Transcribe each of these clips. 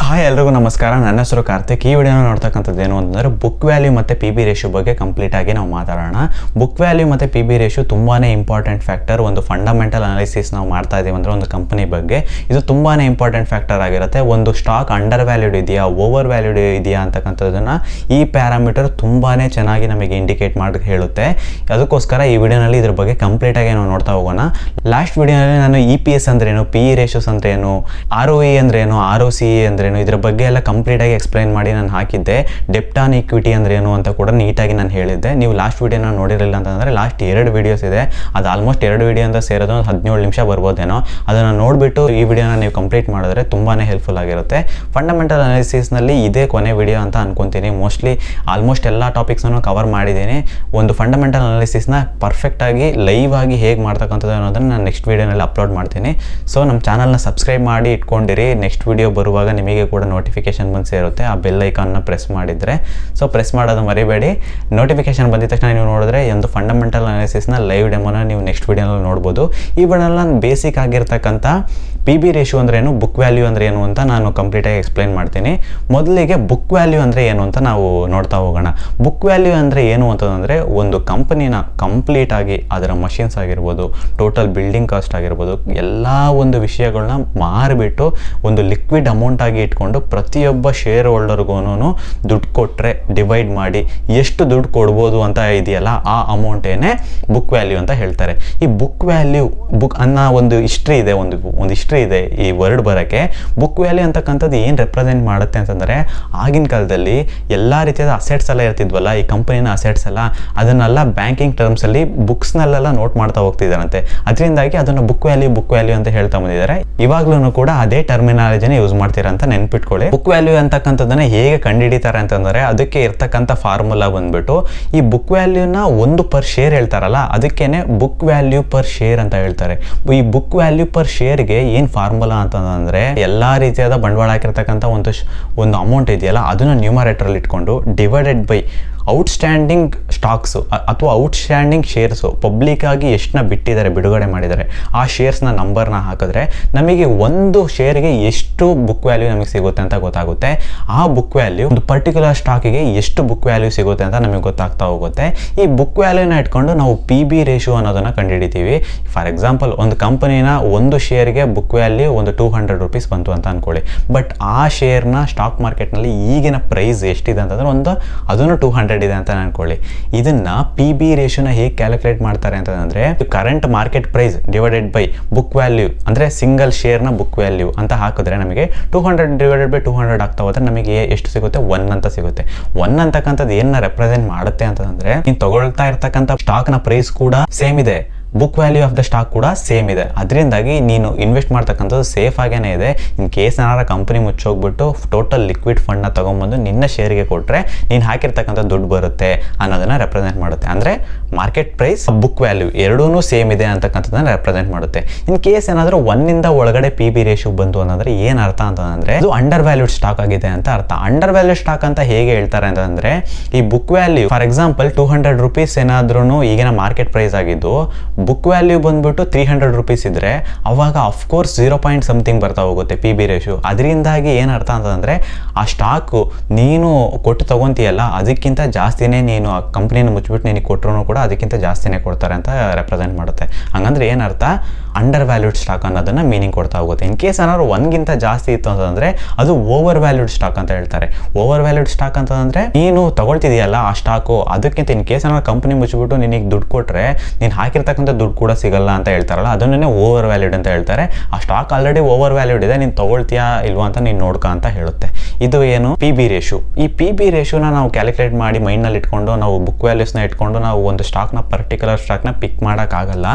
Hi ಎಲ್ರಿಗೂ ನಮಸ್ಕಾರ. ನನ್ನ ಹೆಸರು ಕಾರ್ತಿಕ್. ಈ ವಿಡಿಯೋನ ನೋಡ್ತಕ್ಕಂಥದ್ದು ಏನು ಅಂತಂದರೆ ಬುಕ್ ವ್ಯಾಲ್ಯೂ ಮತ್ತು ಪಿ ಬಿ ರೇಷಿಯೋ ಬಗ್ಗೆ ಕಂಪ್ಲೀಟಾಗಿ ನಾವು ಮಾತಾಡೋಣ. ಬುಕ್ ವ್ಯಾಲ್ಯೂ ಮತ್ತು ಪಿ ಬಿ ರೇಷಿಯೋ ತುಂಬಾ ಇಂಪಾರ್ಟೆಂಟ್ ಫ್ಯಾಕ್ಟರ್. ಒಂದು ಫಂಡಮೆಂಟಲ್ ಅನಾಲಿಸಿಸ್ ನಾವು ಮಾಡ್ತಾ ಇದ್ದೀವಿ ಅಂದರೆ ಒಂದು ಕಂಪನಿ ಬಗ್ಗೆ ಇದು ತುಂಬಾ ಇಂಪಾರ್ಟೆಂಟ್ ಫ್ಯಾಕ್ಟರ್ ಆಗಿರುತ್ತೆ. ಒಂದು ಸ್ಟಾಕ್ ಅಂಡರ್ ವ್ಯಾಲ್ಯೂಡ್ ಇದೆಯಾ, ಓವರ್ ವ್ಯಾಲ್ಯೂಡ್ ಇದೆಯಾ ಅಂತಕ್ಕಂಥದ್ದನ್ನು ಈ ಪ್ಯಾರಾಮೀಟರ್ ತುಂಬಾ ಚೆನ್ನಾಗಿ ನಮಗೆ ಇಂಡಿಕೇಟ್ ಮಾಡಿ ಹೇಳುತ್ತೆ. ಅದಕ್ಕೋಸ್ಕರ ಈ ವಿಡಿಯೋನಲ್ಲಿ ಇದ್ರ ಬಗ್ಗೆ ಕಂಪ್ಲೀಟಾಗಿ ನಾವು ನೋಡ್ತಾ ಹೋಗೋಣ. ಲಾಸ್ಟ್ ವಿಡಿಯೋನಲ್ಲಿ ನಾನು EPS ಅಂದ್ರೇನು, ಪಿ ಇ ರೇಷಿಯೋಸ್ ಅಂದ್ರೇನು, ROE ಅಂದ್ರೇನು, ROCE ಅಂದ್ರೇನು ಇದ್ರ ಬಗ್ಗೆ ಎಲ್ಲ ಕಂಪ್ಲೀಟಾಗಿ ಎಕ್ಸ್ಪ್ಲೈನ್ ಮಾಡಿ ನಾನು ಹಾಕಿದ್ದೆ. ಡೆಪ್ಟ್ ಆನ್ ಈಕ್ವಿಟಿ ಅಂದ್ರೇನು ಅಂತ ಕೂಡ ನೀಟಾಗಿ ನಾನು ಹೇಳಿದ್ದೆ. ನೀವು ಲಾಸ್ಟ್ ವಿಡಿಯೋನ ನೋಡಿರಲಿಲ್ಲ ಅಂತಂದರೆ ಲಾಸ್ಟ್ 2 ವಿಡಿಯೋಸ್ ಇದೆ. ಅದು ಆಲ್ಮೋಸ್ಟ್ 2 ವಿಡಿಯೋ ಅಂತ ಸೇರೋದು 17 ನಿಮಿಷ ಬರ್ಬೋದೇನೋ. ಅದನ್ನು ನೋಡಿಬಿಟ್ಟು ಈ ವಿಡಿಯೋನ ನೀವು ಕಂಪ್ಲೀಟ್ ಮಾಡಿದ್ರೆ ತುಂಬಾ ಹೆಲ್ಪ್ಫುಲ್ ಆಗಿರುತ್ತೆ. ಫಂಡಮೆಂಟಲ್ ಅನಾಲಿಸಿಸ್ನಲ್ಲಿ ಇದೇ ಕೊನೆ ವಿಡಿಯೋ ಅಂತ ಅನ್ಕೊತೀನಿ. ಮೋಸ್ಟ್ಲಿ ಆಲ್ಮೋಸ್ಟ್ ಎಲ್ಲ ಟಾಪಿಕ್ಸನ್ನು ಕವರ್ ಮಾಡಿದ್ದೀನಿ. ಒಂದು ಫಂಡಮೆಂಟಲ್ ಅನಾಲಿಸಿಸ್ನ ಪರ್ಫೆಕ್ಟಾಗಿ ಲೈವ್ ಆಗಿ ಹೇಗೆ ಮಾಡ್ತಕ್ಕಂಥದ್ದು ಅನ್ನೋದನ್ನು ನಾನು ನೆಕ್ಸ್ಟ್ ವಿಡಿಯೋನಲ್ಲಿ ಅಪ್ಲೋಡ್ ಮಾಡ್ತೀನಿ. ಸೊ ನಮ್ಮ ಚಾನಲ್ನ ಸಬ್ಸ್ಕ್ರೈಬ್ ಮಾಡಿ ಇಟ್ಕೊಂಡಿರಿ. ನೆಕ್ಸ್ಟ್ ವಿಡಿಯೋ ಬರುವಾಗ ನಿಮಗೆ ಕೂಡ ನೋಟಿಫಿಕೇಶನ್ ಬಂದು ಸೇರುತ್ತೆ. ಆ ಬೆಲ್ ಐಕಾನ್ನ ಪ್ರೆಸ್ ಮಾಡಿದರೆ, ಸೊ ಪ್ರೆಸ್ ಮಾಡೋದು ಮರಿಬೇಡಿ. ನೋಟಿಫಿಕೇಶನ್ ಬಂದಿದ ತಕ್ಷಣ ನೀವು ನೋಡಿದ್ರೆ ಒಂದು ಫಂಡಮೆಂಟಲ್ ಅನಾಲಿಸಿಸ್ನ ಲೈವ್ ಡೆಮೋನ ನೀವು ನೆಕ್ಸ್ಟ್ ವಿಡಿಯೋನಲ್ಲಿ ನೋಡ್ಬೋದು. ಈ ವಿಡಿಯೋನಲ್ಲಿ ನಾನು ಬೇಸಿಕ್ ಆಗಿರ್ತಕ್ಕಂಥ ಪಿ ಬಿ ರೇಷಿಯೋ ಅಂದ್ರೇನು, ಬುಕ್ ವ್ಯಾಲ್ಯೂ ಅಂದರೆ ಏನು ಅಂತ ನಾನು ಕಂಪ್ಲೀಟಾಗಿ ಎಕ್ಸ್ಪ್ಲೈನ್ ಮಾಡ್ತೀನಿ. ಮೊದಲಿಗೆ ಬುಕ್ ವ್ಯಾಲ್ಯೂ ಅಂದರೆ ಏನು ಅಂತ ನಾವು ನೋಡ್ತಾ ಹೋಗೋಣ. ಬುಕ್ ವ್ಯಾಲ್ಯೂ ಅಂದರೆ ಏನು ಅಂತಂದರೆ ಒಂದು ಕಂಪನಿನ ಕಂಪ್ಲೀಟಾಗಿ ಅದರ ಮಷಿನ್ಸ್ ಆಗಿರ್ಬೋದು, ಟೋಟಲ್ ಬಿಲ್ಡಿಂಗ್ ಕಾಸ್ಟ್ ಆಗಿರ್ಬೋದು, ಎಲ್ಲ ಒಂದು ವಿಷಯಗಳನ್ನ ಮಾರಿಬಿಟ್ಟು ಒಂದು ಲಿಕ್ವಿಡ್ ಅಮೌಂಟ್ ಆಗಿ ಇಟ್ಕೊಂಡು ಪ್ರತಿಯೊಬ್ಬ ಶೇರ್ ಹೋಲ್ಡರ್ಗೂ ದುಡ್ಡು ಕೊಟ್ಟರೆ ಡಿವೈಡ್ ಮಾಡಿ ಎಷ್ಟು ದುಡ್ಡು ಕೊಡ್ಬೋದು ಅಂತ ಇದೆಯಲ್ಲ, ಆ ಅಮೌಂಟೇನೆ ಬುಕ್ ವ್ಯಾಲ್ಯೂ ಅಂತ ಹೇಳ್ತಾರೆ. ಈ ಬುಕ್ ವ್ಯಾಲ್ಯೂ ಅನ್ನೋ ಒಂದು ಹಿಸ್ಟ್ರಿ ಇದೆ, ಒಂದು ಹಿಸ್ಟ್ರಿ ಇದೆ ಈ ವರ್ಡ್ ಬರೋಕ್ಕೆ. ಬುಕ್ ವ್ಯಾಲ್ಯೂ ಅಂತಕ್ಕಂಥದ್ದು ಏನು ರೆಪ್ರೆಸೆಂಟ್ ಮಾಡುತ್ತೆ ಅಂತಂದರೆ, ಆಗಿನ ಕಾಲದಲ್ಲಿ ಎಲ್ಲ ರೀತಿಯಾದ ಅಸೆಟ್ಸ್ ಎಲ್ಲ ಇರ್ತಿದ್ವಲ್ಲ, ಈ ಕಂಪನಿನ ಅಸೆಟ್ಸ್ ಎಲ್ಲ, ಅದನ್ನೆಲ್ಲ ಬ್ಯಾಂಕಿಂಗ್ ಟರ್ಮ್ಸಲ್ಲಿ ಬುಕ್ಸ್ನಲ್ಲೆಲ್ಲ ನೋಟ್ ಮಾಡ್ತಾ ಹೋಗ್ತಿದ್ದಾರಂತೆ. ಅದರಿಂದಾಗಿ ಅದನ್ನು ಬುಕ್ ವ್ಯಾಲ್ಯೂ ಅಂತ ಹೇಳ್ತಾ ಬಂದಿದ್ದಾರೆ. ಇವಾಗ್ಲೂ ಕೂಡ ಅದೇ ಟರ್ಮಿನಾಲಜಿನ ಯೂಸ್ ಮಾಡ್ತೀರಾ ಅಂತ ನೆನ್ಪಿಟ್ಕೊಳ್ಳಿ. ಬುಕ್ ವ್ಯಾಲ್ಯೂ ಅಂತಕ್ಕಂಥದ್ದನ್ನ ಹೇಗೆ ಕಂಡುಹಿಡಿತಾರೆ ಅಂತಂದರೆ, ಅದಕ್ಕೆ ಇರ್ತಕ್ಕಂಥ ಫಾರ್ಮುಲಾ ಬಂದ್ಬಿಟ್ಟು ಈ ಬುಕ್ ವ್ಯಾಲ್ಯೂನ 1 ಪರ್ ಶೇರ್ ಹೇಳ್ತಾರಲ್ಲ, ಅದಕ್ಕೇನೆ ಬುಕ್ ವ್ಯಾಲ್ಯೂ ಪರ್ ಶೇರ್ ಅಂತ ಹೇಳ್ತಾರೆ. ಈ ಬುಕ್ ವ್ಯಾಲ್ಯೂ ಪರ್ ಶೇರ್ಗೆ ಏನು ಫಾರ್ಮುಲಾ ಅಂತಂದರೆ, ಎಲ್ಲ ರೀತಿಯಾದ ಬಂಡವಾಳ ಹಾಕಿರ್ತಕ್ಕಂಥ ಒಂದು ಅಮೌಂಟ್ ಇದೆಯಲ್ಲ, ಅದನ್ನು ನ್ಯೂಮರೇಟರಲ್ಲಿ ಇಟ್ಕೊಂಡು ಡಿವೈಡೆಡ್ ಬೈ ಔಟ್ಸ್ಟ್ಯಾಂಡಿಂಗ್ ಸ್ಟಾಕ್ಸು ಅಥವಾ ಔಟ್ಸ್ಟ್ಯಾಂಡಿಂಗ್ ಶೇರ್ಸು ಪಬ್ಲಿಕ್ಕಾಗಿ ಎಷ್ಟನ್ನ ಬಿಟ್ಟಿದ್ದಾರೆ, ಬಿಡುಗಡೆ ಮಾಡಿದ್ದಾರೆ, ಆ ಶೇರ್ಸ್ನ ನಂಬರ್ನ ಹಾಕಿದ್ರೆ ನಮಗೆ ಒಂದು ಶೇರ್ಗೆ ಎಷ್ಟು ಬುಕ್ ವ್ಯಾಲ್ಯೂ ನಮಗೆ ಸಿಗುತ್ತೆ ಅಂತ ಗೊತ್ತಾಗುತ್ತೆ. ಆ ಬುಕ್ ವ್ಯಾಲ್ಯೂ ಒಂದು ಪರ್ಟಿಕ್ಯುಲರ್ ಸ್ಟಾಕಿಗೆ ಎಷ್ಟು ಬುಕ್ ವ್ಯಾಲ್ಯೂ ಸಿಗುತ್ತೆ ಅಂತ ನಮಗೆ ಗೊತ್ತಾಗ್ತಾ ಹೋಗುತ್ತೆ. ಈ ಬುಕ್ ವ್ಯಾಲ್ಯೂನ ಇಟ್ಕೊಂಡು ನಾವು ಪಿ ಬಿ ರೇಷಿಯೋ ಅನ್ನೋದನ್ನು ಕಂಡುಹಿಡಿತೀವಿ. ಫಾರ್ ಎಕ್ಸಾಂಪಲ್, ಒಂದು ಕಂಪನಿನ ಒಂದು ಶೇರ್ಗೆ ಬುಕ್ ವ್ಯಾಲ್ಯೂ ಒಂದು 200 ರೂಪೀಸ್ ಬಂತು ಅಂತ ಅಂದ್ಕೊಳ್ಳಿ. ಬಟ್ ಆ ಶೇರ್ನ ಸ್ಟಾಕ್ ಮಾರ್ಕೆಟ್ನಲ್ಲಿ ಈಗಿನ ಪ್ರೈಸ್ ಎಷ್ಟಿದೆ ಅಂತಂದರೆ ಅದನ್ನು 200 ಇದೆ ಅಂತ ಅನ್ಕೊಳ್ಳಿ. ಇದನ್ನ ಪಿ ಬಿ ರೇಷಿಯೋನ ಹೇಗೆ ಕ್ಯಾಲ್ಕುಲೇಟ್ ಮಾಡ್ತಾರೆ ಅಂತಂದ್ರೆ, current market price divided by book value ಅಂದರೆ ಸಿಂಗಲ್ ಶೇರ್ನ ಬುಕ್ ವ್ಯಾಲ್ಯೂ ಅಂತ ಹಾಕಿದ್ರೆ ನಮಗೆ 200 ಡಿವೈಡೆಡ್ ಬೈ 200 ಆಗ್ತಾ ಹೋದ್ರೆ ನಮಗೆ ಎಷ್ಟು ಸಿಗುತ್ತೆ? 1 ಅಂತ ಸಿಗುತ್ತೆ. 1 ಅಂತಕ್ಕಂಥದ್ದು ಏನನ್ನ ರೆಪ್ರೆಸೆಂಟ್ ಮಾಡುತ್ತೆ ಅಂತಂದ್ರೆ, ನೀನು ತಗೊಳ್ತಾ ಇರ್ತಕ್ಕಂಥ ಸ್ಟಾಕ್ನ ಪ್ರೈಸ್ ಕೂಡ ಸೇಮ್ ಇದೆ, book value of the stock ಕೂಡ ಸೇಮ್ ಇದೆ. ಅದರಿಂದಾಗಿ ನೀನು ಇನ್ವೆಸ್ಟ್ ಮಾಡ್ತಕ್ಕಂಥದ್ದು ಸೇಫ್ ಆಗೇನೆ ಇದೆ. ಇನ್ ಕೇಸ್ ಏನಾರ ಕಂಪನಿ ಮುಚ್ಚೋಗ್ಬಿಟ್ಟು ಟೋಟಲ್ ಲಿಕ್ವಿಡ್ ಫಂಡ್ನ ತೊಗೊಂಬಂದು ನಿನ್ನ ಶೇರ್ಗೆ ಕೊಟ್ಟರೆ ನೀನು ಹಾಕಿರ್ತಕ್ಕಂಥ ದುಡ್ಡು ಬರುತ್ತೆ ಅನ್ನೋದನ್ನ ರೆಪ್ರೆಸೆಂಟ್ ಮಾಡುತ್ತೆ. ಅಂದರೆ ಮಾರ್ಕೆಟ್ ಪ್ರೈಸ್, ಬುಕ್ ವ್ಯಾಲ್ಯೂ ಎರಡೂ ಸೇಮ್ ಇದೆ ಅಂತಕ್ಕಂಥದ್ದನ್ನ ರೆಪ್ರೆಸೆಂಟ್ ಮಾಡುತ್ತೆ. ಇನ್ ಕೇಸ್ ಏನಾದರೂ 1 ಒಳಗಡೆ ಪಿ ಬಿ ರೇಷಿಯೋ ಬಂತು ಅಂತಂದ್ರೆ ಏನು ಅರ್ಥ ಅಂತಂದ್ರೆ, ಅದು ಅಂಡರ್ ವ್ಯಾಲ್ಯೂಡ್ ಸ್ಟಾಕ್ ಆಗಿದೆ ಅಂತ ಅರ್ಥ. ಅಂಡರ್ ವ್ಯಾಲ್ಯೂಡ್ ಸ್ಟಾಕ್ ಅಂತ ಹೇಗೆ ಹೇಳ್ತಾರೆ ಅಂತಂದ್ರೆ, ಈ book value for example 200 rupees ಏನಾದ್ರೂ ಈಗಿನ ಮಾರ್ಕೆಟ್ ಪ್ರೈಸ್ ಆಗಿದ್ದು, ಬುಕ್ ವ್ಯಾಲ್ಯೂ ಬಂದ್ಬಿಟ್ಟು 300 ರೂಪೀಸ್ ಇದ್ರೆ ಅವಾಗ ಅಫ್ಕೋರ್ಸ್ 0. ಸಮಥಿಂಗ್ ಬರ್ತಾ ಹೋಗುತ್ತೆ ಪಿ ಬಿ ರೇಷಿಯೋ. ಅದರಿಂದಾಗಿ ಏನು ಅರ್ಥ ಅಂತಂದರೆ, ಆ ಸ್ಟಾಕು ನೀನು ಕೊಟ್ಟು ತಗೊಂತೀಯಲ್ಲ, ಅದಕ್ಕಿಂತ ಜಾಸ್ತಿನೇ ನೀನು ಆ ಕಂಪ್ನಿನ ಮುಚ್ಚಿಬಿಟ್ಟು ನಿನಗೆ ಕೊಟ್ಟರು ಕೂಡ ಅದಕ್ಕಿಂತ ಜಾಸ್ತಿನೇ ಕೊಡ್ತಾರೆ ಅಂತ ರೆಪ್ರೆಸೆಂಟ್ ಮಾಡುತ್ತೆ. ಹಂಗಂದ್ರೆ ಏನರ್ಥ? ಅಂಡರ್ ವ್ಯಾಲ್ಯೂಡ್ ಸ್ಟಾಕ್ ಅನ್ನೋದನ್ನ ಮೀನಿಂಗ್ ಕೊಡ್ತಾ ಹೋಗುತ್ತೆ. ಇನ್ ಕೇಸ್ ಏನಾದ್ರು 1ಗಿಂತ ಜಾಸ್ತಿ ಇತ್ತು ಅಂತಂದರೆ ಅದು ಓವರ್ ವ್ಯಾಲ್ಯೂಡ್ ಸ್ಟಾಕ್ ಅಂತ ಹೇಳ್ತಾರೆ. ಓವರ್ ವ್ಯಾಲ್ಯೂಡ್ ಸ್ಟಾಕ್ ಅಂತಂದರೆ, ನೀನು ತಗೊಳ್ತಿದೆಯಲ್ಲ ಆ ಸ್ಟಾಕು, ಅದಕ್ಕಿಂತ ಇನ್ ಕೇಸ್ ಏನಾದ್ರು ಕಂಪ್ನಿ ಮುಚ್ಚಿಬಿಟ್ಟು ನಿನಗೆ ದುಡ್ಡು ಕೊಟ್ಟರೆ ನೀನು ಹಾಕಿರ್ತಕ್ಕಂಥ ದುಡ್ಡು ಕೂಡ ಸಿಗಲ್ಲ ಅಂತ ಹೇಳ್ತಾರಲ್ಲ, ಅದನ್ನೇ ಓವರ್ ವ್ಯಾಲ್ಯೂಡ್ ಅಂತ ಹೇಳ್ತಾರೆ. ಆ ಸ್ಟಾಕ್ ಆಲ್ರೆಡಿ ಓವರ್ ವ್ಯಾಲ್ಯೂಡ್ ಇದೆ, ನೀನು ತಗೊಳ್ತೀಯಾ ಇಲ್ವಾ ಅಂತ ನೀನು ನೋಡ್ಕ ಅಂತ ಹೇಳುತ್ತೆ. ಇದು ಏನು? P B ratio. ಈ ಪಿ ಬಿ ರೇಷಿಯೋನ ನಾವು ಕ್ಯಾಲ್ಕುಲೇಟ್ ಮಾಡಿ ಮೈಂಡ್ನಲ್ಲಿ ಇಟ್ಕೊಂಡು ನಾವು ಬುಕ್ ವ್ಯಾಲ್ಯೂಸ್ನ ಇಟ್ಕೊಂಡು ನಾವು ಒಂದು ಸ್ಟಾಕ್ನ ಪರ್ಟಿಕ್ಯುಲರ್ ಸ್ಟಾಕ್ನ ಪಿಕ್ ಮಾಡೋಕ್ಕಾಗಲ್ಲ.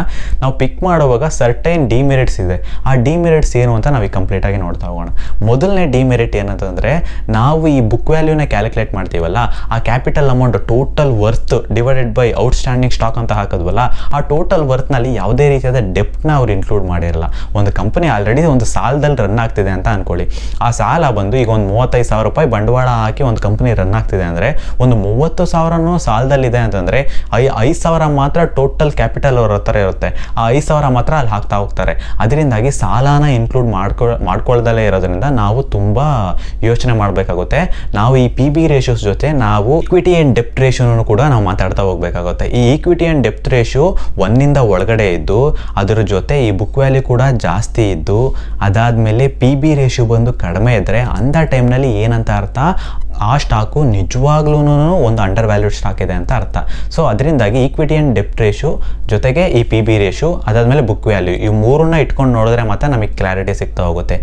ನಾವು ಪಿಕ್ ಮಾಡುವಾಗ ಸರ್ಟೈನ್ ಡಿಮೆರಿಟ್ಸ್ ಇದೆ. ಆ ಡಿಮೆರಿಟ್ಸ್ ಏನು ಅಂತ ನಾವು ಕಂಪ್ಲೀಟಾಗಿ ನೋಡ್ತಾ ಹೋಗೋಣ. ಮೊದಲನೇ ಡಿಮೆರಿಟ್ ಏನಂತಂದರೆ, ನಾವು ಈ ಬುಕ್ ವ್ಯಾಲ್ಯೂನ ಕ್ಯಾಲ್ಕುಲೇಟ್ ಮಾಡ್ತೀವಲ್ಲ, ಆ capital amount total worth divided by outstanding stock ಅಂತ ಹಾಕಿದ್ವಲ್ಲ, ಆ ಟೋಟಲ್ ವರ್ತ್ನಲ್ಲಿ ಯಾವುದೇ ರೀತಿಯಾದ ಡೆಪ್ಟ್ನ ಅವ್ರು ಇನ್ಕ್ಲೂಡ್ ಮಾಡಿರಲ್ಲ. ಒಂದು ಕಂಪನಿ ಆಲ್ರೆಡಿ ಒಂದು ಸಾಲದಲ್ಲಿ ರನ್ ಆಗ್ತಿದೆ ಅಂತ ಅನ್ಕೊಳ್ಳಿ. ಆ ಸಾಲ ಬಂದು ಈಗ ಒಂದು 25,000 ರೂಪಾಯಿ ಬಂಡವಾಳ ಹಾಕಿ ಒಂದು ಕಂಪ್ನಿ ರನ್ ಆಗ್ತಿದೆ ಅಂದರೆ ಒಂದು 30,000 ಸಾಲದಲ್ಲಿದೆ ಅಂತಂದರೆ 5,000 ಮಾತ್ರ ಟೋಟಲ್ ಕ್ಯಾಪಿಟಲ್ ಅವ್ರ ಹತ್ರ ಇರುತ್ತೆ. ಆ 5,000 ಮಾತ್ರ ಅಲ್ಲಿ ಹಾಕ್ತಾ ಹೋಗ್ತಾರೆ. ಅದರಿಂದಾಗಿ ಸಾಲನ ಇನ್ಕ್ಲೂಡ್ ಮಾಡ್ಕೊಳ್ದಲ್ಲೇ ಇರೋದ್ರಿಂದ ನಾವು ತುಂಬ ಯೋಚನೆ ಮಾಡಬೇಕಾಗುತ್ತೆ. ನಾವು ಈ ಪಿ ಬಿ ರೇಷಿಯೋಸ್ ಜೊತೆ ನಾವು ಈಕ್ವಿಟಿ ಆ್ಯಂಡ್ ಡೆಪ್ಟ್ ರೇಷಿಯೋನು ಕೂಡ ನಾವು ಮಾತಾಡ್ತಾ ಹೋಗ್ಬೇಕಾಗುತ್ತೆ. ಈ ಈಕ್ವಿಟಿ ಆ್ಯಂಡ್ ಡೆಪ್ಟ್ ರೇಷಿಯೋ 1 ಒಳಗಡೆ ಇದ್ದು ಅದರ ಜೊತೆ ಈ ಬುಕ್ ವ್ಯಾಲ್ಯೂ ಕೂಡ ಜಾಸ್ತಿ ಇದ್ದು ಅದಾದಮೇಲೆ ಪಿ ಬಿ ರೇಷಿಯೋ ಬಂದು ಕಡಿಮೆ ಇದ್ದರೆ ಅಂಥ ಟೈಮ್ನಲ್ಲಿ ಏನಂತ ಅರ್ಥ, ಆ ಸ್ಟಾಕು ನಿಜವಾಗ್ಲೂ ಒಂದು ಅಂಡರ್ ವ್ಯಾಲ್ಯೂಡ್ ಸ್ಟಾಕ್ ಇದೆ ಅಂತ ಅರ್ಥ. ಸೊ ಅದರಿಂದಾಗಿ ಈಕ್ವಿಟಿ ಆ್ಯಂಡ್ ಡೆಪ್ಟ್ ರೇಷಿಯೋ ಜೊತೆಗೆ ಈ ಪಿ ಬಿ ರೇಷಿಯೋ ಅದಾದಮೇಲೆ ಬುಕ್ ವ್ಯಾಲ್ಯೂ ಈ ಮೂರನ್ನ ಇಟ್ಕೊಂಡು ನೋಡಿದ್ರೆ ಮತ್ತೆ ನಮಗೆ ಕ್ಲಾರಿಟಿ ಸಿಗ್ತಾ ಹೋಗುತ್ತೆ.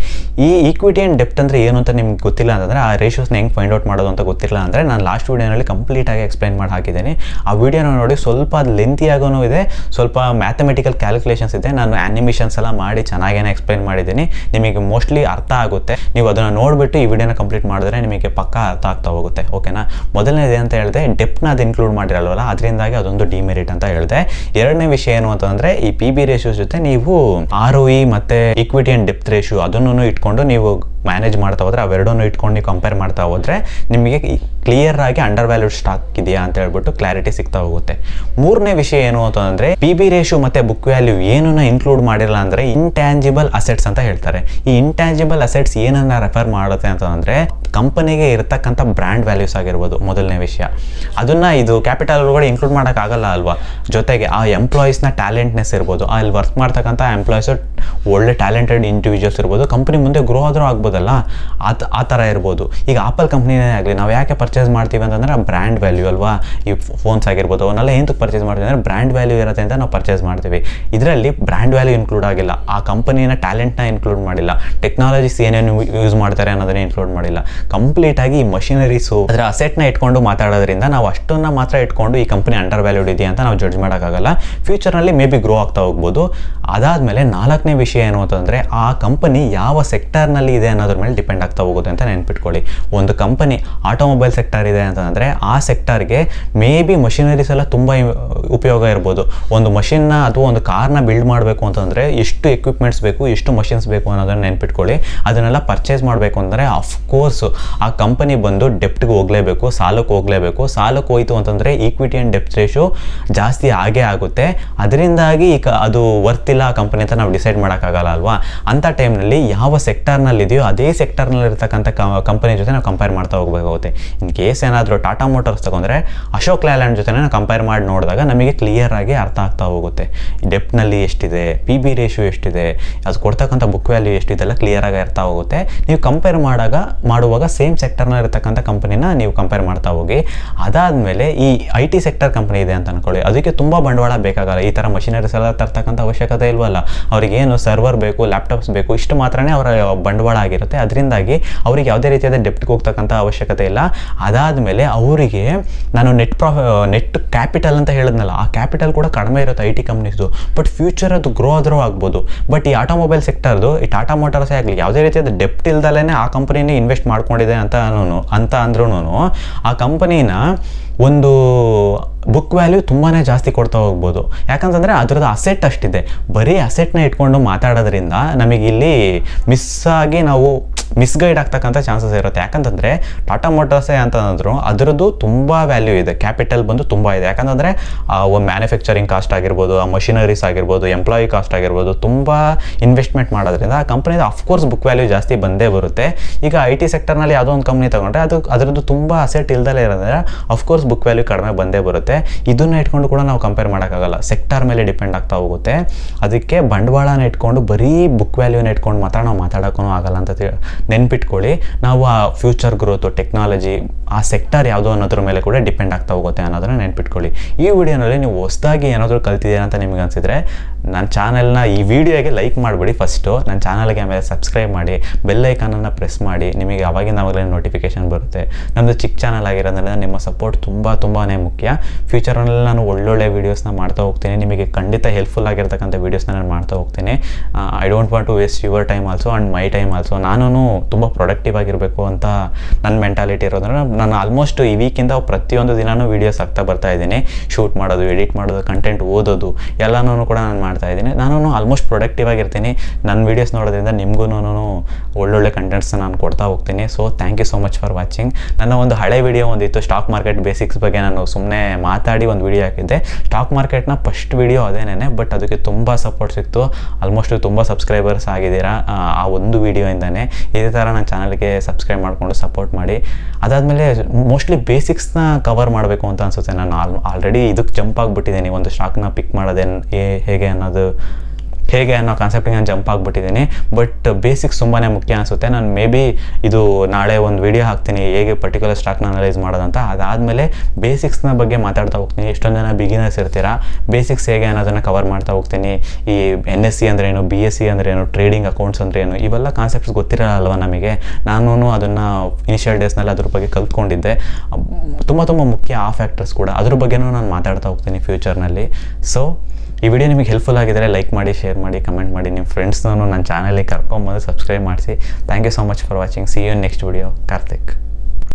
ಈ ಈಕ್ವಿಟಿ ಆ್ಯಂಡ್ ಡೆಪ್ಟ್ ಅಂದರೆ ಏನು ಅಂತ ನಿಮ್ಗೆ ಗೊತ್ತಿಲ್ಲ ಅಂತಂದರೆ, ಆ ರೇಷಿಯೋಸ್ನ ಹೆಂಗೆ ಫೈಂಡ್ ಔಟ್ ಮಾಡೋದು ಅಂತ ಗೊತ್ತಿಲ್ಲ ಅಂದರೆ ನಾನು ಲಾಸ್ಟ್ ವೀಡಿಯೋನಲ್ಲಿ ಕಂಪ್ಲೀಟಾಗಿ ಎಕ್ಸ್ಪ್ಲೈನ್ ಮಾಡಿ ಹಾಕಿದ್ದೀನಿ. ಆ ವಿಡಿಯೋನ ನೋಡಿ ಸ್ವಲ್ಪ ಅದು ಲೆಂತಿಯಾಗೂ ಇದೆ, ಸ್ವಲ್ಪ ಮ್ಯಾಥಮೆಟಿಕಲ್ ಕ್ಯಾಲ್ಕುಲೇಷನ್ಸ್ ಇದೆ. ನಾನು ಆ್ಯನಿಮೇಷನ್ಸ್ ಎಲ್ಲ ಮಾಡಿ ಚೆನ್ನಾಗೇನೆ ಎಕ್ಸ್ಪ್ಲೈನ್ ಮಾಡಿದ್ದೀನಿ. ನಿಮಗೆ ಮೋಸ್ಟ್ಲಿ ಅರ್ಥ ಆಗುತ್ತೆ. ನೀವು ಅದನ್ನು ನೋಡಿಬಿಟ್ಟು ಈ ವಿಡಿಯೋನ ಕಂಪ್ಲೀಟ್ ಮಾಡಿದ್ರೆ ನಿಮಗೆ ಪಕ್ಕಾ ಅರ್ಥ ಆಗ್ತಾ ಹೋಗುತ್ತೆ. ಓಕೆನಾ? ಮೊದಲನೇದು ಅಂತ ಹೇಳಿದೆ, ಡೆಪ್ನ ಅದು ಇನ್ಕ್ಲೂಡ್ ಮಾಡಿರಲ್ವಲ್ಲ, ಅದರಿಂದಾಗಿ ಅದೊಂದು ಡಿಮೆರಿಟ್ ಅಂತ ಹೇಳಿದೆ. ಎರಡನೇ ವಿಷಯ ಏನು ಅಂತಂದರೆ, ಈ ಪಿ ಬಿ ರೇಷಿಯೋ ಜೊತೆ ನೀವು ROE ಮತ್ತು ಈಕ್ವಿಟಿ ಆ್ಯಂಡ್ ಡೆಪ್ತ್ ರೇಷಿಯೋ ಅದನ್ನು ಇಟ್ಕೊಂಡು ನೀವು ಮ್ಯಾನೇಜ್ ಮಾಡ್ತಾ ಹೋದರೆ, ಅವೆರಡನ್ನೂ ಇಟ್ಕೊಂಡು ನೀವು ಕಂಪೇರ್ ಮಾಡ್ತಾ ಹೋದರೆ ನಿಮಗೆ ಕ್ಲಿಯರ್ ಆಗಿ ಅಂಡರ್ ವ್ಯಾಲ್ಯೂಡ್ ಸ್ಟಾಕ್ ಇದೆಯಾ ಅಂತ ಹೇಳ್ಬಿಟ್ಟು ಕ್ಲಾರಿಟಿ ಸಿಗ್ತಾ ಹೋಗುತ್ತೆ. ಮೂರನೇ ವಿಷಯ ಏನು ಅಂತಂದರೆ, ಪಿ ಬಿ ರೇಷಿಯೋ ಮತ್ತು ಬುಕ್ ವ್ಯಾಲ್ಯೂ ಏನನ್ನ ಇನ್ಕ್ಲೂಡ್ ಮಾಡಿರಲ್ಲ ಅಂದರೆ ಇಂಟ್ಯಾಂಜಿಬಲ್ ಅಸೆಟ್ಸ್ ಅಂತ ಹೇಳ್ತಾರೆ. ಈ ಇಂಟ್ಯಾಂಜಿಬಲ್ ಅಸೆಟ್ಸ್ ಏನನ್ನ ರೆಫರ್ ಮಾಡುತ್ತೆ ಅಂತಂದರೆ, ಕಂಪನಿಗೆ ಇರ್ತಕ್ಕಂಥ ಬ್ರ್ಯಾಂಡ್ ವ್ಯಾಲ್ಯೂಸ್ ಆಗಿರ್ಬೋದು ಮೊದಲನೇ ವಿಷಯ. ಅದನ್ನು ಇದು ಕ್ಯಾಪಿಟಲ್ ಒಳಗಡೆ ಇನ್ಕ್ಲೂಡ್ ಮಾಡೋಕ್ಕಾಗಲ್ಲ ಅಲ್ವಾ. ಜೊತೆಗೆ ಆ ಎಂಪ್ಲಾಯೀಸ್ನ ಟ್ಯಾಲೆಂಟ್ನೆಸ್ ಇರ್ಬೋದು, ಅಲ್ಲಿ ವರ್ಕ್ ಮಾಡ್ತಕ್ಕಂಥ ಎಂಪ್ಲಾಯೀಸು ಒಳ್ಳೆ ಟ್ಯಾಲೆಂಟೆಡ್ ಇಂಡಿವಿಜುವಲ್ಸ್ ಇರ್ಬೋದು, ಕಂಪ್ನಿ ಮುಂದೆ ಗ್ರೋ ಆದರೂ ಆಗ್ಬೋದಲ್ಲ, ಆ ಥರ ಇರ್ಬೋದು. ಈಗ ಆಪಲ್ ಕಂಪ್ನಿನೇ ಆಗಲಿ, ನಾವು ಯಾಕೆ ಪರ್ಚೇಸ್ ಮಾಡ್ತೀವಿ ಅಂತಂದರೆ ಆ ಬ್ರ್ಯಾಂಡ್ ವ್ಯಾಲ್ಯೂ ಅಲ್ವಾ. ಈ ಫೋನ್ಸ್ ಆಗಿರ್ಬೋದು ಅವನ್ನೆಲ್ಲ ಏನಕ್ಕೆ ಪರ್ಚೇಸ್ ಮಾಡ್ತೀವಿ ಅಂದರೆ ಬ್ರ್ಯಾಂಡ್ ವ್ಯಾಲ್ಯೂ ಇರುತ್ತೆ ಅಂತ ನಾವು ಪರ್ಚೇಸ್ ಮಾಡ್ತೀವಿ. ಇದರಲ್ಲಿ ಬ್ರ್ಯಾಂಡ್ ವ್ಯಾಲ್ಯೂ ಇನ್ಕ್ಲೂಡ್ ಆಗಿಲ್ಲ, ಆ ಕಂಪನಿನ ಟ್ಯಾಲೆಂಟ್ನ ಇನ್ಕ್ಲೂಡ್ ಮಾಡಿಲ್ಲ, ಟೆಕ್ನಾಲಜೀಸ್ ಏನೇನು ಯೂಸ್ ಮಾಡ್ತಾರೆ ಅನ್ನೋದನ್ನ ಇನ್ಕ್ಲೂಡ್ ಮಾಡಿಲ್ಲ. ಕಂಪ್ಲೀಟಾಗಿ ಈ ಮಷಿನರೀಸು ಅದರ ಅಸೆಟ್ನ ಇಟ್ಕೊಂಡು ಮಾತಾಡೋದ್ರಿಂದ ನಾವು ಅಷ್ಟನ್ನ ಮಾತ್ರ ಇಟ್ಕೊಂಡು ಈ ಕಂಪನಿ ಅಂಡರ್ ವ್ಯಾಲ್ಯೂಡ್ ಇದೆಯಾ ಅಂತ ನಾವು ಜಡ್ಜ್ ಮಾಡೋಕ್ಕಾಗಲ್ಲ. ಫ್ಯೂಚರ್ನಲ್ಲಿ ಮೇ ಬಿ ಗ್ರೋ ಆಗ್ತಾ ಹೋಗ್ಬೋದು. ಅದಾದಮೇಲೆ ನಾಲ್ಕನೇ ವಿಷಯ ಏನು ಅಂತಂದರೆ, ಆ ಕಂಪನಿ ಯಾವ ಸೆಕ್ಟರ್ನಲ್ಲಿ ಇದೆ ಅನ್ನೋದ್ರ ಮೇಲೆ ಡಿಪೆಂಡ್ ಆಗ್ತಾ ಹೋಗುತ್ತೆ ಅಂತ ನೆನ್ಪಿಟ್ಕೊಳ್ಳಿ. ಒಂದು ಕಂಪನಿ ಆಟೋಮೊಬೈಲ್ ಸೆಕ್ಟರ್ ಇದೆ ಅಂತಂದರೆ ಆ ಸೆಕ್ಟರ್ಗೆ ಮೇ ಬಿ ಮಷಿನರೀಸ್ ಎಲ್ಲ ತುಂಬ ಉಪಯೋಗ ಇರ್ಬೋದು. ಒಂದು ಮಷಿನ್ನ ಅಥವಾ ಒಂದು ಕಾರ್ನ ಬಿಲ್ಡ್ ಮಾಡಬೇಕು ಅಂತಂದರೆ ಎಷ್ಟು ಎಕ್ವಿಪ್ಮೆಂಟ್ಸ್ ಬೇಕು, ಎಷ್ಟು ಮಷಿನ್ಸ್ ಬೇಕು ಅನ್ನೋದನ್ನು ನೆನ್ಪಿಟ್ಕೊಳ್ಳಿ. ಅದನ್ನೆಲ್ಲ ಪರ್ಚೇಸ್ ಮಾಡಬೇಕು ಅಂದರೆ ಅಫ್ಕೋರ್ಸ್ ಆ ಕಂಪನಿ ಬಂದು ಡೆಪ್ಟ್ಗೆ ಹೋಗಲೇಬೇಕು, ಸಾಲಕ್ಕೆ ಹೋಗಲೇಬೇಕು. ಸಾಲಕ್ಕೆ ಹೋಯಿತು ಅಂತಂದರೆ ಈಕ್ವಿಟಿ ಆ್ಯಂಡ್ ಡೆಪ್ತ್ ರೇಷಿಯೋ ಜಾಸ್ತಿ ಆಗೇ ಆಗುತ್ತೆ. ಅದರಿಂದಾಗಿ ಅದು ವರ್ತಿಲ್ಲ ಆ ಕಂಪನಿ ಅಂತ ನಾವು ಡಿಸೈಡ್ ಮಾಡೋಕ್ಕಾಗಲ್ಲ ಅಲ್ವಾ. ಅಂಥ ಟೈಮ್ನಲ್ಲಿ ಯಾವ ಸೆಕ್ಟರ್ನಲ್ಲಿದೆಯೋ ಅದೇ ಸೆಕ್ಟರ್ನಲ್ಲಿರ್ತಕ್ಕಂಥ ಕಂಪನಿ ಜೊತೆ ನಾವು ಕಂಪೇರ್ ಮಾಡ್ತಾ ಹೋಗಬೇಕಾಗುತ್ತೆ. ಇನ್ ಕೇಸ್ ಏನಾದರೂ ಟಾಟಾ ಮೋಟರ್ಸ್ ತಗೊಂಡ್ರೆ ಅಶೋಕ್ ಲೇಲ್ಯಾಂಡ್ ಜೊತೆ ನಾವು ಕಂಪೇರ್ ಮಾಡಿ ನೋಡಿದಾಗ ನಮಗೆ ಕ್ಲಿಯರ್ ಆಗಿ ಅರ್ಥ ಆಗ್ತಾ ಹೋಗುತ್ತೆ. ಡೆಪ್ನಲ್ಲಿ ಎಷ್ಟಿದೆ, ಪಿ ಬಿ ರೇಷಿಯೋ ಎಷ್ಟಿದೆ, ಅದು ಕೊಡ್ತಕ್ಕಂಥ ಬುಕ್ ವ್ಯಾಲ್ಯೂ ಎಷ್ಟಿದೆಲ್ಲ ಕ್ಲಿಯರ್ ಆಗಿ ಅರ್ಥ ಹೋಗುತ್ತೆ. ನೀವು ಕಂಪೇರ್ ಮಾಡುವಾಗ ಸೇಮ್ ಸೆಕ್ಟರ್ನ ಇರತಕ್ಕಂಥ ಕಂಪನಿನ ನೀವು ಕಂಪೇರ್ ಮಾಡ್ತಾ ಹೋಗಿ. ಅದಾದಮೇಲೆ ಈ IT ಸೆಕ್ಟರ್ ಕಂಪನಿ ಇದೆ ಅಂತ ಅನ್ಕೊಳ್ಳಿ, ಅದಕ್ಕೆ ತುಂಬ ಬಂಡವಾಳ ಬೇಕಾಗಲ್ಲ. ಈ ಥರ ಮಷಿನರೀಸ್ ಎಲ್ಲ ತರ್ತಕ್ಕಂಥ ಅವಶ್ಯಕತೆ ಇಲ್ವಲ್ಲ. ಅವ್ರಿಗೇನು ಸರ್ವರ್ ಬೇಕು, ಲ್ಯಾಪ್ಟಾಪ್ಸ್ ಬೇಕು, ಇಷ್ಟು ಮಾತ್ರನೇ ಅವರ ಬಂಡವಾಳ ಆಗಿರುತ್ತೆ. ಅದರಿಂದಾಗಿ ಅವ್ರಿಗೆ ಯಾವುದೇ ರೀತಿಯಾದ ಡೆಪ್ಟ್ಗೆ ಹೋಗ್ತಕ್ಕಂಥ ಅವಶ್ಯಕತೆ ಇಲ್ಲ. ಅದಾದಮೇಲೆ ಅವರಿಗೆ ನಾನು ನೆಟ್ ಕ್ಯಾಪಿಟಲ್ ಅಂತ ಹೇಳಿದ್ನಲ್ಲ, ಆ ಕ್ಯಾಪಿಟಲ್ ಕೂಡ ಕಡಿಮೆ ಇರುತ್ತೆ IT ಕಂಪ್ನೀಸ್ದು. ಬಟ್ ಫ್ಯೂಚರ್ ಅದು ಗ್ರೋ ಆದರೂ ಆಗ್ಬೋದು. ಬಟ್ ಈ ಆಟೋಮೊಬೈಲ್ ಸೆಕ್ಟರ್ದು, ಈ ಟಾಟಾ ಮೋಟಾರ್ಸೇ ಆಗಲಿ, ಯಾವುದೇ ರೀತಿಯಾದ ಡೆಪ್ಟ್ ಇಲ್ದಲೇ ಆ ಕಂಪನಿನೇ ಇನ್ವೆಸ್ಟ್ ಮಾಡ್ಕೊಂಡಿದೆ ಅಂತ ಅಂದ್ರೂ ಆ ಕಂಪನಿನ ಒಂದು ಬುಕ್ ವ್ಯಾಲ್ಯೂ ತುಂಬಾ ಜಾಸ್ತಿ ಕೊಡ್ತಾ ಹೋಗ್ಬೋದು. ಯಾಕಂತಂದರೆ ಅದರದ್ದು ಅಸೆಟ್ ಅಷ್ಟಿದೆ. ಬರೀ ಅಸೆಟ್ನ ಇಟ್ಕೊಂಡು ಮಾತಾಡೋದ್ರಿಂದ ನಮಗೆ ಇಲ್ಲಿ ನಾವು ಮಿಸ್ಗೈಡ್ ಆಗ್ತಕ್ಕಂಥ ಚಾನ್ಸಸ್ ಇರುತ್ತೆ. ಯಾಕಂತಂದರೆ ಟಾಟಾ ಮೋಟರ್ಸೇ ಅಂತಂದ್ರು ಅದರದ್ದು ತುಂಬ ವ್ಯಾಲ್ಯೂ ಇದೆ, ಕ್ಯಾಪಿಟಲ್ ಬಂದು ತುಂಬ ಇದೆ. ಯಾಕಂತಂದರೆ ಒಂದು ಮ್ಯಾನುಫ್ಯಾಕ್ಚರಿಂಗ್ ಕಾಸ್ಟ್ ಆಗಿರ್ಬೋದು, ಆ ಮಷಿನರೀಸ್ ಆಗಿರ್ಬೋದು, ಎಂಪ್ಲಾಯಿ ಕಾಸ್ಟ್ ಆಗಿರ್ಬೋದು, ತುಂಬ ಇನ್ವೆಸ್ಟ್ಮೆಂಟ್ ಮಾಡೋದ್ರಿಂದ ಆ ಕಂಪ್ನಿದು ಅಫ್ಕೋರ್ಸ್ ಬುಕ್ ವ್ಯಾಲ್ಯೂ ಜಾಸ್ತಿ ಬಂದೇ ಬರುತ್ತೆ. ಈಗ IT ಸೆಕ್ಟರ್ನಲ್ಲಿ ಯಾವುದೋ ಒಂದು ಕಂಪ್ನಿ ತೊಗೊಂಡ್ರೆ ಅದರದ್ದು ತುಂಬ ಅಸೆಟ್ ಇಲ್ದಲೇ ಇರೋದ್ರೆ ಅಫ್ಕೋರ್ಸ್ ಬುಕ್ ವ್ಯಾಲ್ಯೂ ಕಡಿಮೆ ಬಂದೇ ಬರುತ್ತೆ. ಇದನ್ನು ಇಟ್ಕೊಂಡು ಕೂಡ ನಾವು ಕಂಪೇರ್ ಮಾಡೋಕ್ಕಾಗಲ್ಲ, ಸೆಕ್ಟರ್ ಮೇಲೆ ಡಿಪೆಂಡ್ ಆಗ್ತಾ ಹೋಗುತ್ತೆ. ಅದಕ್ಕೆ ಬಂಡವಾಳನ ಇಟ್ಕೊಂಡು ಬರೀ ಬುಕ್ ವ್ಯಾಲ್ಯೂನ ಇಟ್ಕೊಂಡು ಮಾತ್ರ ನಾವು ಮಾತಾಡೋಕ್ಕೂ ಆಗಲ್ಲ ಅಂತ ನೆನ್ಪಿಟ್ಕೊಳ್ಳಿ. ನಾವು ಆ ಫ್ಯೂಚರ್ ಗ್ರೋತು, ಟೆಕ್ನಾಲಜಿ, ಆ ಸೆಕ್ಟರ್ ಯಾವುದೋ ಅನ್ನೋದ್ರ ಮೇಲೆ ಕೂಡ ಡಿಪೆಂಡ್ ಆಗ್ತಾ ಹೋಗುತ್ತೆ ಅನ್ನೋದನ್ನ ನೆನ್ಪಿಟ್ಕೊಳ್ಳಿ. ಈ ವಿಡಿಯೋನಲ್ಲಿ ನೀವು ಹೊಸದಾಗಿ ಏನಾದರೂ ಕಲ್ತಿದ್ದೀರಾ ಅಂತ ನಿಮಗೆ ಅನಿಸಿದ್ರೆ ನನ್ನ ಚಾನಲ್ನ ಈ ವಿಡಿಯೋಗೆ ಲೈಕ್ ಮಾಡಿಬಿಡಿ ಫಸ್ಟು. ನನ್ನ ಚಾನಲ್ಗೆ ಆಮೇಲೆ ಸಬ್ಸ್ಕ್ರೈಬ್ ಮಾಡಿ, ಬೆಲ್ ಐಕಾನನ್ನು ಪ್ರೆಸ್ ಮಾಡಿ. ನಿಮಗೆ ಅವಾಗಲೇ ನೋಟಿಫಿಕೇಶನ್ ಬರುತ್ತೆ. ನಮ್ಮದು ಚಿಕ್ಕ ಚಾನಲ್ ಆಗಿರೋದ್ರಿಂದ ನಿಮ್ಮ ಸಪೋರ್ಟ್ ತುಂಬಾ ಮುಖ್ಯ. ಫ್ಯೂಚರ್ನಲ್ಲಿ ನಾನು ಒಳ್ಳೊಳ್ಳೆ ವೀಡಿಯೋಸ್ನ ಮಾಡ್ತಾ ಹೋಗ್ತೀನಿ. ನಿಮಗೆ ಖಂಡಿತ ಹೆಲ್ಪ್ಫುಲ್ ಆಗಿರ್ತಕ್ಕಂಥ ವೀಡಿಯೋಸ್ನ ನಾನು ಮಾಡ್ತಾ ಹೋಗ್ತೀನಿ. I don't want to waste your time also and my time also. ನಾನು ತುಂಬ ಪ್ರೊಡಕ್ಟಿವ್ ಆಗಿರಬೇಕು ಅಂತ ನನ್ನ ಮೆಂಟಾಲಿಟಿ ಇರೋದ್ರಿಂದ ನಾನು ಆಲ್ಮೋಸ್ಟ್ ಈ ವೀಕಿಂದ ಪ್ರತಿಯೊಂದು ದಿನವೂ ವೀಡಿಯೋಸ್ ಆಗ್ತಾ ಬರ್ತಾ ಇದ್ದೀನಿ. ಶೂಟ್ ಮಾಡೋದು, ಎಡಿಟ್ ಮಾಡೋದು, ಕಂಟೆಂಟ್ ಓದೋದು ಎಲ್ಲನೂ ಕೂಡ ನಾನು ಮಾಡ್ತಾ ಇದ್ದೀನಿ. ನಾನು ಆಲ್ಮೋಸ್ಟ್ ಪ್ರೊಡಕ್ಟಿವ್ ಆಗಿರ್ತೀನಿ. ನನ್ನ ವೀಡಿಯೋಸ್ ನೋಡೋದ್ರಿಂದ ನಿಮಗೂ ಒಳ್ಳೊಳ್ಳೆ ಕಂಟೆಂಟ್ಸ್ನ ನಾನು ಕೊಡ್ತಾ ಹೋಗ್ತೀನಿ. So thank you so much for watching. ನನ್ನ ಒಂದು ಹಳೆ ವಿಡಿಯೋ ಒಂದಿತ್ತು ಸ್ಟಾಕ್ ಮಾರ್ಕೆಟ್ ಬೇಸಿಕ್ಸ್ ಬಗ್ಗೆ, ನಾನು ಸುಮ್ಮನೆ ಮಾತಾಡಿ ಒಂದು ವಿಡಿಯೋ ಹಾಕಿದ್ದೆ. ಸ್ಟಾಕ್ ಮಾರ್ಕೆಟ್ನ ಫಸ್ಟ್ ವಿಡಿಯೋ ಅದೇನೇ, ಬಟ್ ಅದಕ್ಕೆ ತುಂಬ ಸಪೋರ್ಟ್ ಸಿಕ್ತು. ಆಲ್ಮೋಸ್ಟ್ ತುಂಬ ಸಬ್ಸ್ಕ್ರೈಬರ್ಸ್ ಆಗಿದ್ದೀರಾ ಆ ಒಂದು ವಿಡಿಯೋಯಿಂದನೇ. ಇದೇ ಥರ ನನ್ನ ಚಾನಲ್ಗೆ ಸಬ್ಸ್ಕ್ರೈಬ್ ಮಾಡಿಕೊಂಡು ಸಪೋರ್ಟ್ ಮಾಡಿ. ಅದಾದಮೇಲೆ ಮೋಸ್ಟ್ಲಿ ಬೇಸಿಕ್ಸ್ನ ಕವರ್ ಮಾಡಬೇಕು ಅಂತ ಅನಿಸುತ್ತೆ. ನಾನು ಆಲ್ರೆಡಿ ಇದಕ್ಕೆ ಜಂಪ್ ಆಗಿಬಿಟ್ಟಿದ್ದೀನಿ, ಒಂದು ಸ್ಟಾಕ್ನ ಪಿಕ್ ಮಾಡೋದೇನು ಹೇಗೆ ಅನ್ನೋ ಕಾನ್ಸೆಪ್ಟಿಗೆ ನಾನು ಜಂಪ್ ಆಗಿಬಿಟ್ಟಿದ್ದೀನಿ. ಬಟ್ ಬೇಸಿಕ್ಸ್ ತುಂಬಾ ಮುಖ್ಯ ಅನಿಸುತ್ತೆ. ನಾನು ಮೇ ಬಿ ಇದು ನಾಳೆ ಒಂದು ವಿಡಿಯೋ ಹಾಕ್ತೀನಿ ಹೇಗೆ ಪರ್ಟಿಕ್ಯುಲರ್ ಸ್ಟಾಕ್ನ ಅನಲೈಸ್ ಮಾಡೋದಂತ. ಅದಾದಮೇಲೆ ಬೇಸಿಕ್ಸ್ನ ಬಗ್ಗೆ ಮಾತಾಡ್ತಾ ಹೋಗ್ತೀನಿ. ಎಷ್ಟೊಂದು ಜನ ಬಿಗಿನರ್ಸ್ ಇರ್ತೀರಾ, ಬೇಸಿಕ್ಸ್ ಹೇಗೆ ಅನ್ನೋದನ್ನು ಕವರ್ ಮಾಡ್ತಾ ಹೋಗ್ತೀನಿ. ಈ NSE ಅಂದ್ರೇನು, BSE ಅಂದ್ರೇನು, ಟ್ರೇಡಿಂಗ್ ಅಕೌಂಟ್ಸ್ ಅಂದ್ರೇನು, ಇವೆಲ್ಲ ಕಾನ್ಸೆಪ್ಟ್ಸ್ ಗೊತ್ತಿರಲ್ಲ ಅಲ್ವಾ ನಮಗೆ. ನಾನು ಅದನ್ನು ಇನಿಷಿಯಲ್ ಡೇಸ್ನಲ್ಲಿ ಅದ್ರ ಬಗ್ಗೆ ಕಲ್ತ್ಕೊಂಡಿದ್ದೆ. ತುಂಬ ಮುಖ್ಯ ಆ ಫ್ಯಾಕ್ಟರ್ಸ್ ಕೂಡ, ಅದ್ರ ಬಗ್ಗೆನೂ ನಾನು ಮಾತಾಡ್ತಾ ಹೋಗ್ತೀನಿ ಫ್ಯೂಚರ್ನಲ್ಲಿ. ಸೊ ಈ ವಿಡಿಯೋ ನಿಮಗೆ ಹೆಲ್ಪ್ಫುಲ್ ಆಗಿದ್ದರೆ ಲೈಕ್ ಮಾಡಿ, ಶೇರ್ ಮಾಡಿ, ಕಮೆಂಟ್ ಮಾಡಿ, ನಿಮ್ಮ ಫ್ರೆಂಡ್ಸ್ನೂ ನನ್ನ ಚಾನಲಿಗೆ ಕರ್ಕೊಂಬಂದು ಸಬ್ಸ್ಕ್ರೈಬ್ ಮಾಡಿಸಿ. Thank you so much for watching. See you next video. Karthik.